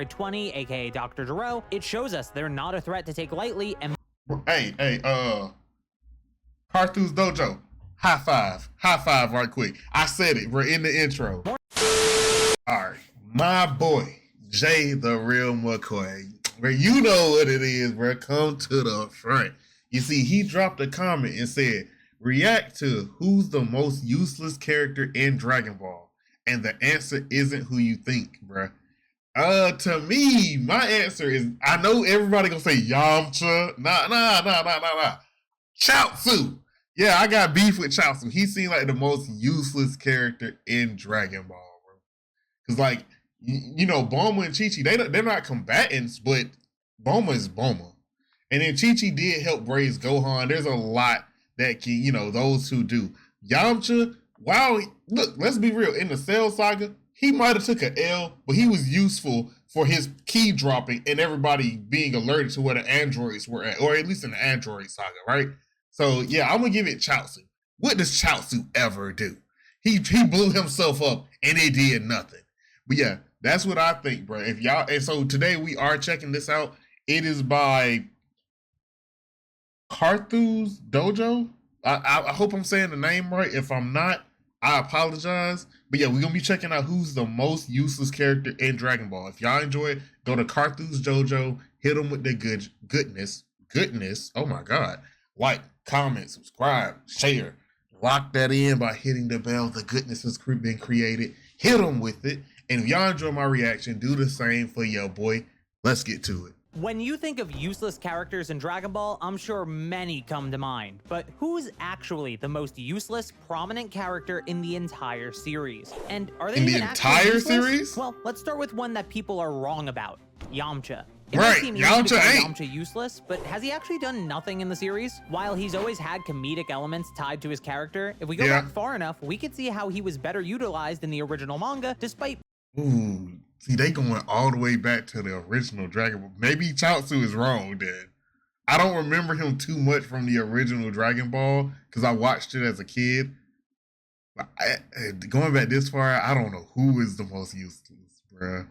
Android 20, aka Dr. Gero, it shows us they're not a threat to take lightly and Carthus Dojo, high five right quick. I said it, we're in the intro. All right, my boy, Jay the Real McCoy, where you know what it is, bro, come to the front. You see, he dropped a comment and said, react to who's the most useless character in Dragon Ball. And the answer isn't who you think, bro. To me, my answer is, I know everybody gonna say Yamcha. Nah. Chiaotzu. Yeah, I got beef with Chiaotzu. He seemed like the most useless character in Dragon Ball, bro. Cause like, you know, Bulma and Chi-Chi, they're not combatants, but Bulma is Bulma. And then Chi-Chi did help raise Gohan. There's a lot that can, you know, those who do. Yamcha, wow, look, let's be real. In the Cell Saga, he might have took an L, but he was useful for his key dropping and everybody being alerted to where the androids were at, or at least in the Android Saga, right? So yeah, I'm gonna give it Chiaotzu. What does Chiaotzu ever do? He blew himself up and it did nothing. But yeah, that's what I think, bro. If y'all, and so today we are checking this out. It is by Carthus Dojo. I hope I'm saying the name right. If I'm not, I apologize. But yeah, we're going to be checking out who's the most useless character in Dragon Ball. If y'all enjoy it, go to Carthus Dojo, hit them with the goodness. Oh my God. Like, comment, subscribe, share. Lock that in by hitting the bell. The goodness has been created. Hit them with it. And if y'all enjoy my reaction, do the same for your boy. Let's get to it. when you think of useless characters in Dragon Ball, I'm sure many come to mind. But who's actually the most useless, prominent character in the entire series? And are they in the even entire useless? series? Well, let's start with one that people are wrong about. Yamcha. It right, might seem easy to Yamcha call ain't. Yamcha useless, but has he actually done nothing in the series? While he's always had comedic elements tied to his character, if we go back far enough, we could see how he was better utilized in the original manga, despite... Ooh, see, they going all the way back to the original Dragon Ball. Maybe Chiaotzu is wrong then. I don't remember him too much from the original Dragon Ball because I watched it as a kid. But going back this far, I don't know who is the most useless, bruh.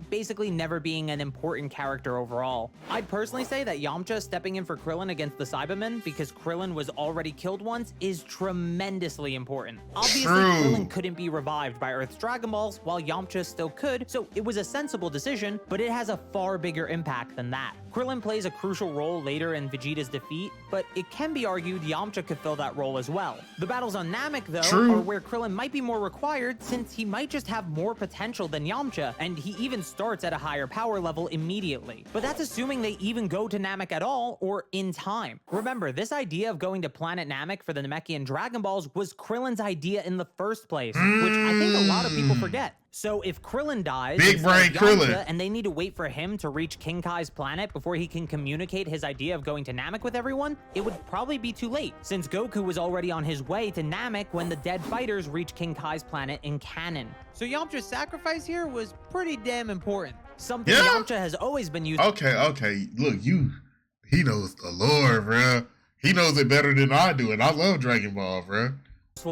Basically never being an important character overall. I'd personally say that Yamcha stepping in for Krillin against the Cybermen because Krillin was already killed once is tremendously important. Obviously, Krillin couldn't be revived by Earth's Dragon Balls while Yamcha still could, so it was a sensible decision, but it has a far bigger impact than that. Krillin plays a crucial role later in Vegeta's defeat, but it can be argued Yamcha could fill that role as well. The battles on Namek, though, are where Krillin might be more required since he might just have more potential than Yamcha, and he even starts at a higher power level immediately. But that's assuming they even go to Namek at all, or in time. Remember, this idea of going to planet Namek for the Namekian Dragon Balls was Krillin's idea in the first place, which I think a lot of people forget. So if Krillin dies, Big brain Krillin, and they need to wait for him to reach King Kai's planet before he can communicate his idea of going to Namek with everyone, it would probably be too late, since Goku was already on his way to Namek when the dead fighters reach King Kai's planet in canon. So Yamcha's sacrifice here was pretty damn important. Something Yamcha has always been used. Okay. Look, he knows the lore, bro. He knows it better than I do, and I love Dragon Ball, bro.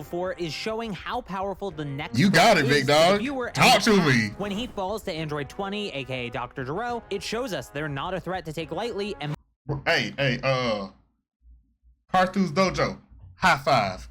For is showing how powerful the next you got it, big dog. Talk to me. When he falls to Android 20, aka Dr. Gero, it shows us they're not a threat to take lightly. And Carthus Dojo, high five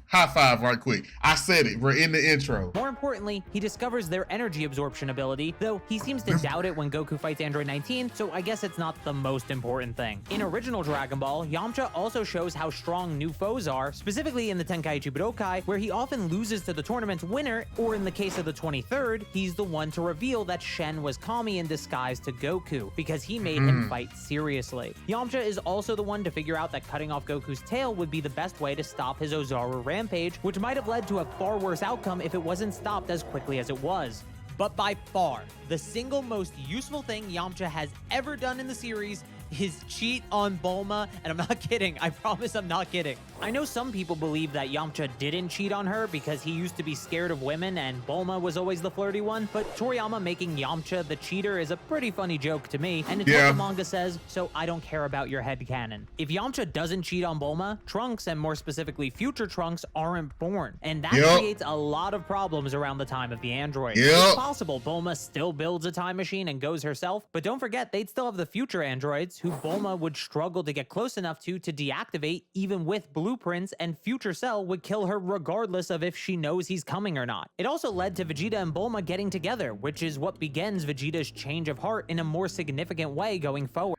right quick. I said it, we're in the intro. More importantly, he discovers their energy absorption ability, though he seems to doubt it when Goku fights Android 19, so I guess it's not the most important thing. In original Dragon Ball, Yamcha also shows how strong new foes are, specifically in the Tenkaichi Budokai, where he often loses to the tournament's winner, or in the case of the 23rd, he's the one to reveal that Shen was Kami in disguise to Goku, because he made him fight seriously. Yamcha is also the one to figure out that cutting off Goku's tail would be the best way to stop his Ozaru rampage, which might have led to a far worse outcome if it wasn't stopped as quickly as it was. But by far, the single most useful thing Yamcha has ever done in the series is cheat on Bulma, and I'm not kidding. I promise I'm not kidding. I know some people believe that Yamcha didn't cheat on her because he used to be scared of women and Bulma was always the flirty one, but Toriyama making Yamcha the cheater is a pretty funny joke to me, and it's what the manga says, so I don't care about your headcanon. If Yamcha doesn't cheat on Bulma, Trunks, and more specifically future Trunks, aren't born, and that creates a lot of problems around the time of the android. It's possible Bulma still builds a time machine and goes herself, but don't forget they'd still have the future androids who Bulma would struggle to get close enough to deactivate even with blueprints, and future Cell would kill her regardless of if she knows he's coming or not. It also led to Vegeta and Bulma getting together, which is what begins Vegeta's change of heart in a more significant way going forward.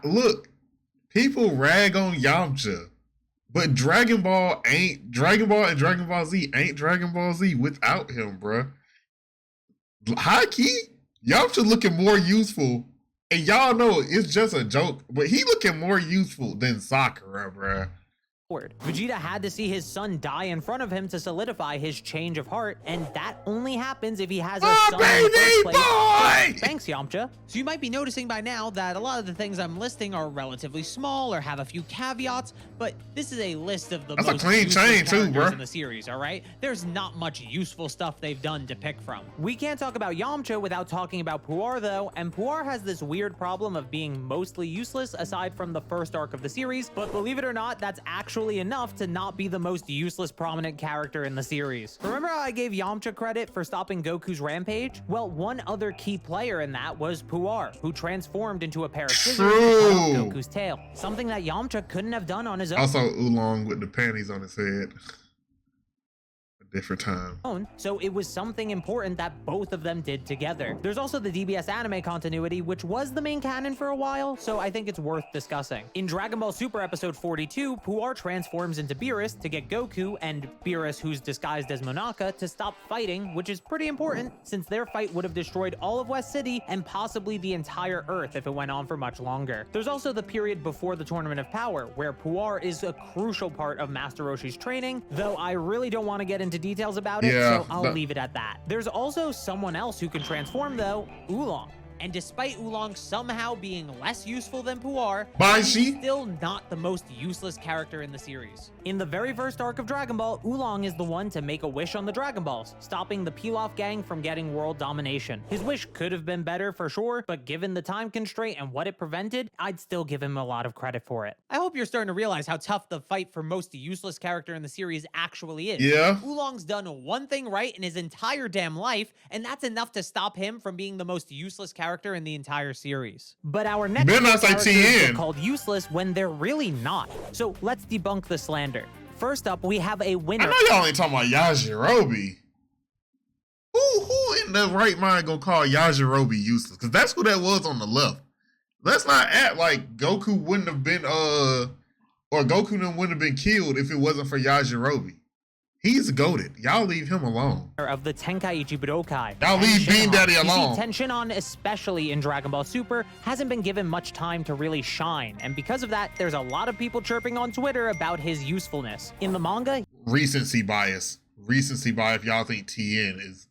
Look, people rag on Yamcha, but Dragon Ball and Dragon Ball Z ain't Dragon Ball Z without him, bruh. High key, Yamcha looking more useful, and y'all know it's just a joke, but he looking more useful than Sakura, bruh. Vegeta had to see his son die in front of him to solidify his change of heart, and that only happens if he has a son in the first place. Boy! Thanks, Yamcha. So you might be noticing by now that a lot of the things I'm listing are relatively small or have a few caveats, but this is a list of the most useful characters in the series, all right? There's not much useful stuff they've done to pick from. We can't talk about Yamcha without talking about Puar, though, and Puar has this weird problem of being mostly useless aside from the first arc of the series, but believe it or not, that's actually enough to not be the most useless prominent character in the series. Remember how I gave Yamcha credit for stopping Goku's rampage? Well, one other key player in that was Puar, who transformed into a pair of scissors to cut off Goku's tail, something that Yamcha couldn't have done on his own. Also, Oolong with the panties on his head. Different time. So it was something important that both of them did together. There's also the DBS anime continuity, which was the main canon for a while, so I think it's worth discussing. In Dragon Ball Super episode 42, Puar transforms into Beerus to get Goku and Beerus, who's disguised as Monaka, to stop fighting, which is pretty important since their fight would have destroyed all of West City and possibly the entire Earth if it went on for much longer. There's also the period before the Tournament of Power, where Puar is a crucial part of Master Roshi's training, though I really don't want to get into details about it, so I'll leave it at that. There's also someone else who can transform, though, Oolong. And despite Oolong somehow being less useful than Puar, he's still not the most useless character in the series. In the very first arc of Dragon Ball, Oolong is the one to make a wish on the Dragon Balls, stopping the Pilaf gang from getting world domination. His wish could have been better for sure, but given the time constraint and what it prevented, I'd still give him a lot of credit for it. I hope you're starting to realize how tough the fight for most useless character in the series actually is. Yeah. Oolong's done one thing right in his entire damn life, and that's enough to stop him from being the most useless character in the entire series. But our next characters are called useless when they're really not. So let's debunk the slander. First up, we have a winner. I know y'all ain't talking about Yajirobe. Who in the right mind gonna call Yajirobe useless? Because that's who that was on the left. Let's not act like Goku wouldn't have been or Goku wouldn't have been killed if it wasn't for Yajirobe. He's goated. Y'all leave him alone. Of the Tenkaichi Budokai. Y'all leave Bean Daddy alone. You see, Tenshinhan, especially in Dragon Ball Super, hasn't been given much time to really shine. And because of that, there's a lot of people chirping on Twitter about his usefulness. In the manga, recency bias. Recency bias if y'all think TN is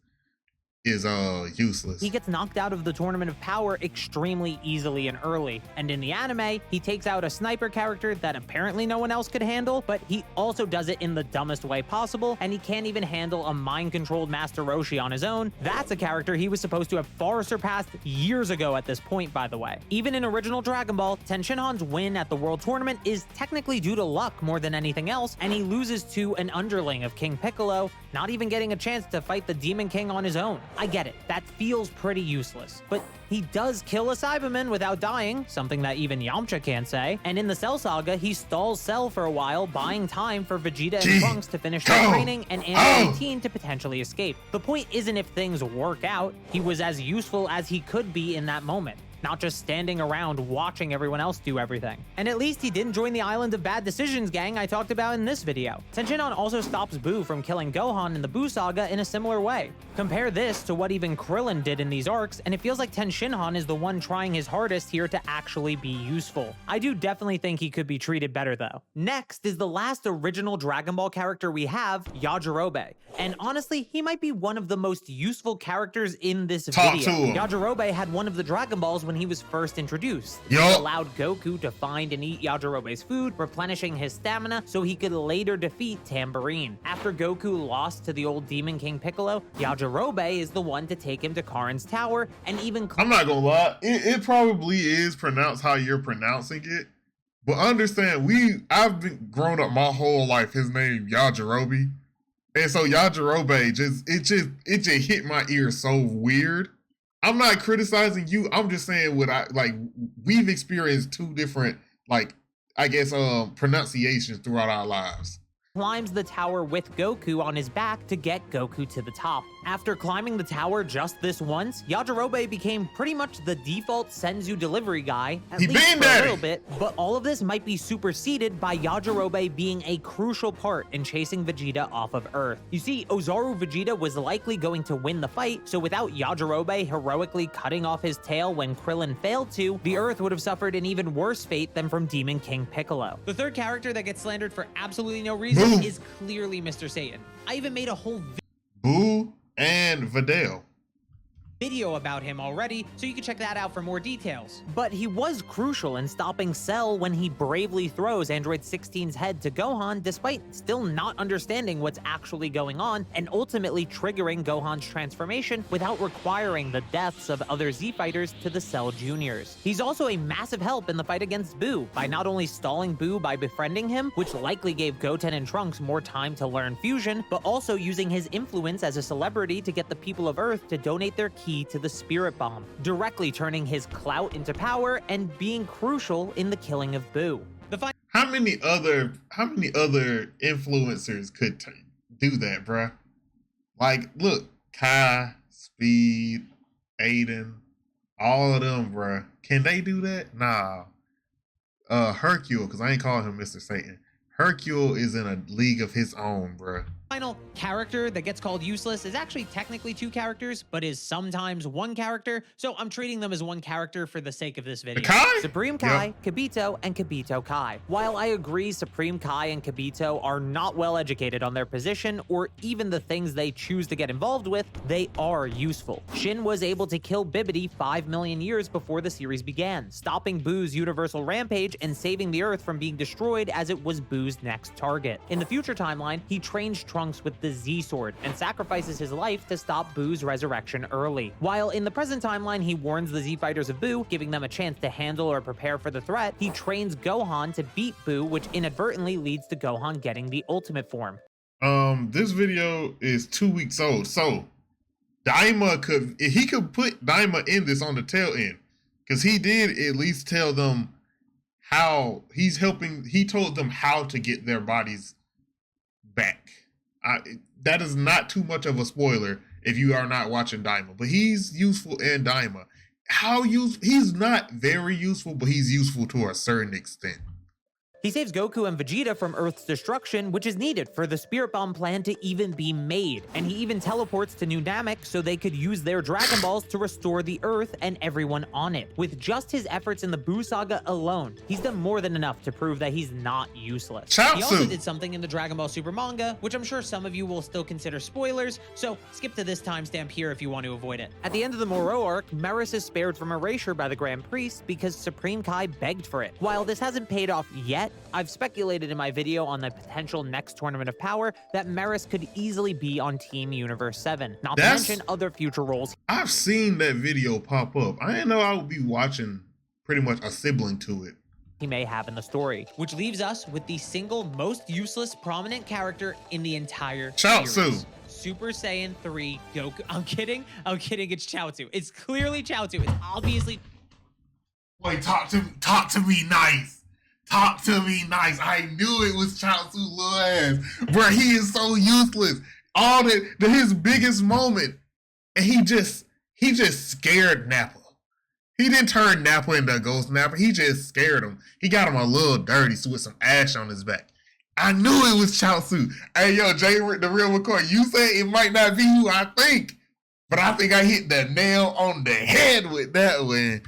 useless. He gets knocked out of the Tournament of Power extremely easily and early. And in the anime, he takes out a sniper character that apparently no one else could handle, but he also does it in the dumbest way possible, and he can't even handle a mind-controlled Master Roshi on his own. That's a character he was supposed to have far surpassed years ago at this point, by the way. Even in original Dragon Ball, Tenshinhan's win at the World Tournament is technically due to luck more than anything else, and he loses to an underling of King Piccolo, not even getting a chance to fight the Demon King on his own. I get it, that feels pretty useless, but he does kill a Cyberman without dying, something that even Yamcha can't say, and in the Cell Saga, he stalls Cell for a while, buying time for Vegeta and Trunks to finish their training and Android 18 to potentially escape. The point isn't if things work out, he was as useful as he could be in that moment, not just standing around watching everyone else do everything. And at least he didn't join the Island of Bad Decisions gang I talked about in this video. Tenshinhan also stops Buu from killing Gohan in the Buu saga in a similar way. Compare this to what even Krillin did in these arcs, and it feels like Tenshinhan is the one trying his hardest here to actually be useful. I do definitely think he could be treated better though. Next is the last original Dragon Ball character we have, Yajirobe. And honestly, he might be one of the most useful characters in this video. Yajirobe had one of the Dragon Balls when he was first introduced. Yup. This allowed Goku to find and eat Yajirobe's food, replenishing his stamina so he could later defeat Tambourine. After Goku lost to the old Demon King Piccolo, Yajirobe is the one to take him to Karin's tower and even... I'm not gonna lie, it probably is pronounced how you're pronouncing it, but understand, I've been grown up my whole life, his name Yajirobe, and so Yajirobe just hit my ear so weird. I'm not criticizing you, I'm just saying we've experienced two different, pronunciations throughout our lives. Climbs the tower with Goku on his back to get Goku to the top. After climbing the tower just this once, Yajirobe became pretty much the default Senzu delivery guy, at least for a little bit, but all of this might be superseded by Yajirobe being a crucial part in chasing Vegeta off of Earth. You see, Ozaru Vegeta was likely going to win the fight, so without Yajirobe heroically cutting off his tail when Krillin failed to, the Earth would have suffered an even worse fate than from Demon King Piccolo. The third character that gets slandered for absolutely no reason is clearly Mr. Satan. I even made a whole Boo and Videl video about him already, so you can check that out for more details. But he was crucial in stopping Cell when he bravely throws Android 16's head to Gohan despite still not understanding what's actually going on and ultimately triggering Gohan's transformation without requiring the deaths of other Z fighters to the Cell Juniors. He's also a massive help in the fight against Boo by not only stalling Boo by befriending him, which likely gave Goten and Trunks more time to learn fusion, but also using his influence as a celebrity to get the people of Earth to donate their key to the Spirit Bomb, directly turning his clout into power and being crucial in the killing of Boo. How many other influencers could do that, bruh? Like, look, Kai, Speed, Aiden, all of them, bruh. Can they do that? Nah. Hercule, because I ain't calling him Mr. Satan. Hercule is in a league of his own, bruh. Final character that gets called useless is actually technically two characters, but is sometimes one character, so I'm treating them as one character for the sake of this video. Kai? Supreme Kai, yep. Kibito, and Kibito Kai. While I agree Supreme Kai and Kibito are not well educated on their position or even the things they choose to get involved with, they are useful. Shin was able to kill Bibidi 5 million years before the series began, stopping Boo's universal rampage and saving the Earth from being destroyed as it was Boo's next target. In the future timeline, he trains Trunks with the Z-Sword and sacrifices his life to stop Boo's resurrection early. While in the present timeline, he warns the Z-Fighters of Boo, giving them a chance to handle or prepare for the threat, he trains Gohan to beat Boo, which inadvertently leads to Gohan getting the ultimate form. This video is 2 weeks old, so Daima could put Daima in this on the tail end, because he did at least tell them how he told them how to get their bodies back. That is not too much of a spoiler if you are not watching Daima, but he's useful in Daima. He's not very useful, but he's useful to a certain extent. He saves Goku and Vegeta from Earth's destruction, which is needed for the Spirit Bomb plan to even be made. And he even teleports to New Namek so they could use their Dragon Balls to restore the Earth and everyone on it. With just his efforts in the Buu Saga alone, he's done more than enough to prove that he's not useless. Chiaotzu. He also did something in the Dragon Ball Super manga, which I'm sure some of you will still consider spoilers, so skip to this timestamp here if you want to avoid it. At the end of the Moro arc, Meris is spared from erasure by the Grand Priest because Supreme Kai begged for it. While this hasn't paid off yet, I've speculated in my video on the potential next Tournament of Power that Meris could easily be on Team Universe 7, not to mention other future roles. I've seen that video pop up. I didn't know I would be watching pretty much a sibling to it. He may have in the story, which leaves us with the single most useless prominent character in the entire series. Chiaotzu. Super Saiyan 3 Goku. I'm kidding, it's Chiaotzu. It's clearly Chiaotzu. It's obviously... Wait, talk to me nice. Talk to me nice. I knew it was Chiaotzu little ass. Bro, he is so useless. His biggest moment, and he just scared Nappa. He didn't turn Nappa into a ghost Nappa. He just scared him. He got him a little dirty with some ash on his back. I knew it was Chiaotzu. Hey, yo, Jay, the real McCoy, you say it might not be who I think, but I think I hit the nail on the head with that one.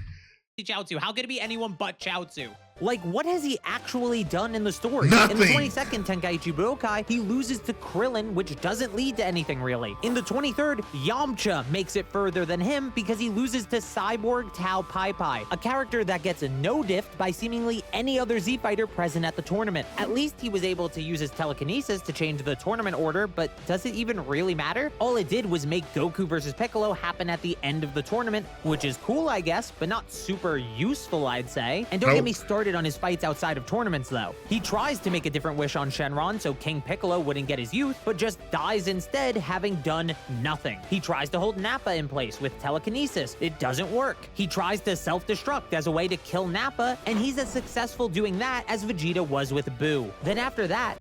Chiaotzu. How could it be anyone but Chiaotzu? Like, what has he actually done in the story? Nothing. In the 22nd Tenkaichi Budokai, he loses to Krillin, which doesn't lead to anything really. In the 23rd, Yamcha makes it further than him because he loses to Cyborg Tao Pai Pai, a character that gets no diffed by seemingly any other Z fighter present at the tournament. At least he was able to use his telekinesis to change the tournament order, but does it even really matter? All it did was make Goku versus Piccolo happen at the end of the tournament, which is cool, I guess, but not super useful, I'd say. And don't get me started on his fights outside of tournaments, though. He tries to make a different wish on Shenron so King Piccolo wouldn't get his youth, but just dies instead, having done nothing. He tries to hold Nappa in place with telekinesis. It doesn't work. He tries to self-destruct as a way to kill Nappa, and he's as successful doing that as Vegeta was with Buu. Then after that...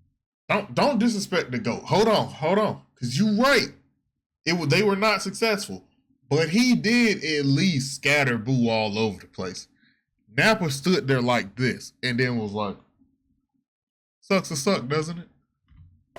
Don't disrespect the GOAT. Hold on. Because you're right. They were not successful. But he did at least scatter Buu all over the place. Nappa stood there like this and then was like, sucks to suck, doesn't it?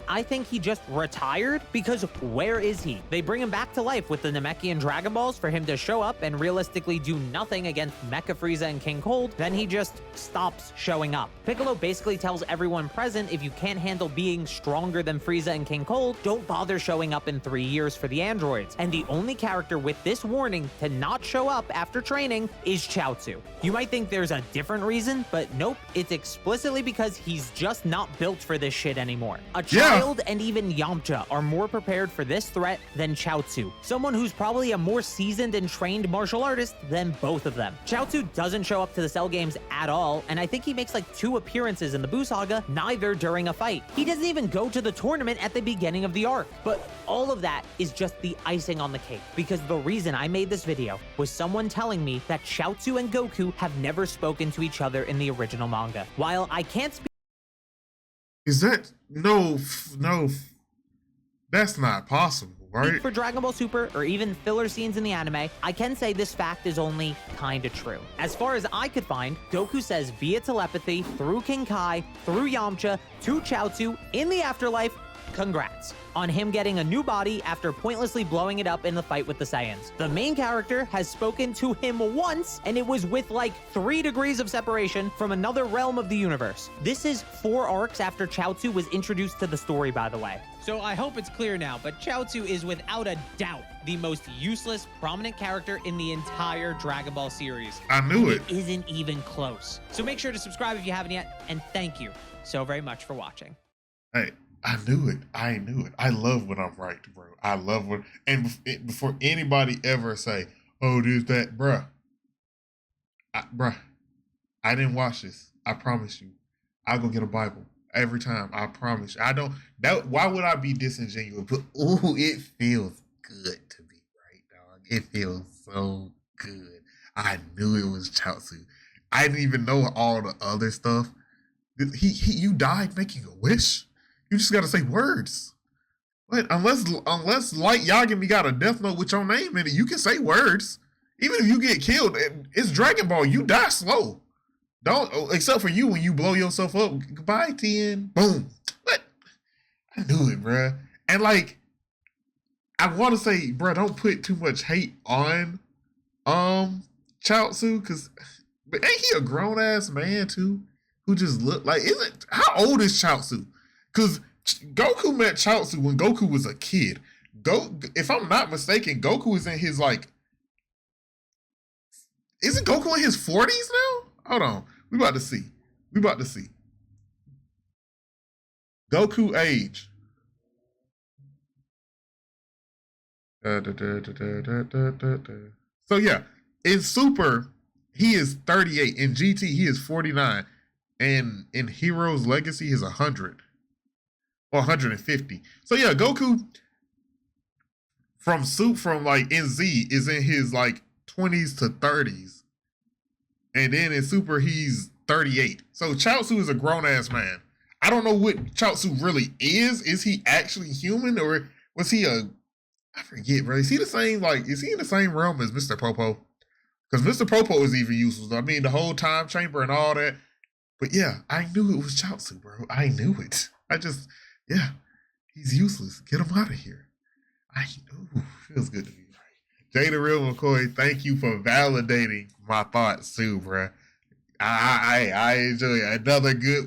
I think he just retired because where is he? They bring him back to life with the Namekian Dragon Balls for him to show up and realistically do nothing against Mecha Frieza and King Cold. Then he just stops showing up. Piccolo basically tells everyone present if you can't handle being stronger than Frieza and King Cold, don't bother showing up in 3 years for the androids. And the only character with this warning to not show up after training is Chiaotzu. You might think there's a different reason, but nope, it's explicitly because he's just not built for this shit anymore. A child and even Yamcha are more prepared for this threat than Chiaotzu, someone who's probably a more seasoned and trained martial artist than both of them. Chiaotzu doesn't show up to the Cell games at all, and I think he makes like 2 appearances in the Buu Saga, neither during a fight. He doesn't even go to the tournament at the beginning of the arc. But all of that is just the icing on the cake, because the reason I made this video was someone telling me that Chiaotzu and Goku have never spoken to each other in the original manga. While I can't speak... Is that... No, that's not possible, right? For Dragon Ball Super or even filler scenes in the anime, I can say this fact is only kinda true. As far as I could find, Goku says via telepathy, through King Kai, through Yamcha, to Chiaotzu, in the afterlife, congrats on him getting a new body after pointlessly blowing it up in the fight with the Saiyans. The main character has spoken to him once, and it was with like 3 degrees of separation from another realm of the universe. This is 4 arcs after Chiaotzu was introduced to the story, by the way. So I hope it's clear now, but Chiaotzu is without a doubt the most useless, prominent character in the entire Dragon Ball series. I knew it. It isn't even close. So make sure to subscribe if you haven't yet, and thank you so very much for watching. Hey, I knew it. I love when I'm right, bro. I love when, and before anybody ever say, oh, there's that, bruh. I didn't watch this. I promise you. I'll go get a Bible every time. I promise you. Why would I be disingenuous? But, ooh, it feels good to be right, dog. It feels so good. I knew it was Chiaotzu. I didn't even know all the other stuff. You died making a wish? You just gotta say words. But unless Light Yagami got a death note with your name in it, you can say words. Even if you get killed, it's Dragon Ball. You die slow. Except for you when you blow yourself up. Goodbye, Tien. Boom. What? I knew it, bruh. And like, I want to say, bruh, don't put too much hate on Chiaotzu, but ain't he a grown ass man too? Who just look like, how old is Chiaotzu? Because Goku met Chiaotzu when Goku was a kid. If I'm not mistaken, Goku is in his like, isn't Goku in his 40s now? Hold on, we about to see. Goku age. So yeah, in Super, he is 38. In GT, he is 49. And in Heroes Legacy, he's 100. Or 150. So yeah, Goku from like in Z is in his like 20s to 30s. And then in Super, he's 38. So Chiaotzu is a grown-ass man. I don't know what Chiaotzu really is. Is he actually human, or was he I forget, bro. Is he in the same realm as Mr. Popo? Because Mr. Popo is even useless. I mean, the whole time chamber and all that. But yeah, I knew it was Chiaotzu, bro. I knew it. Yeah, he's useless. Get him out of here. Feels good to be right. Jay the Real McCoy, thank you for validating my thoughts too, bro. I enjoy it.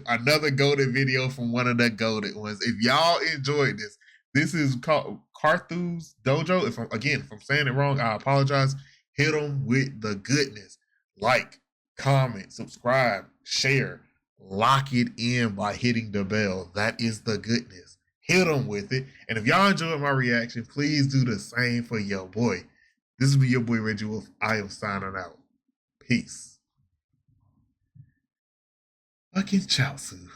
Another goated video from one of the goated ones. If y'all enjoyed this, this is called Carthu's Dojo. If I'm saying it wrong, I apologize. Hit them with the goodness. Like, comment, subscribe, share, lock it in by hitting the bell. That is the goodness. Hit them with it. And if y'all enjoyed my reaction, please do the same for your boy. This is your boy Reggie Wolf. I am signing out. Peace. Fucking Chiaotzu.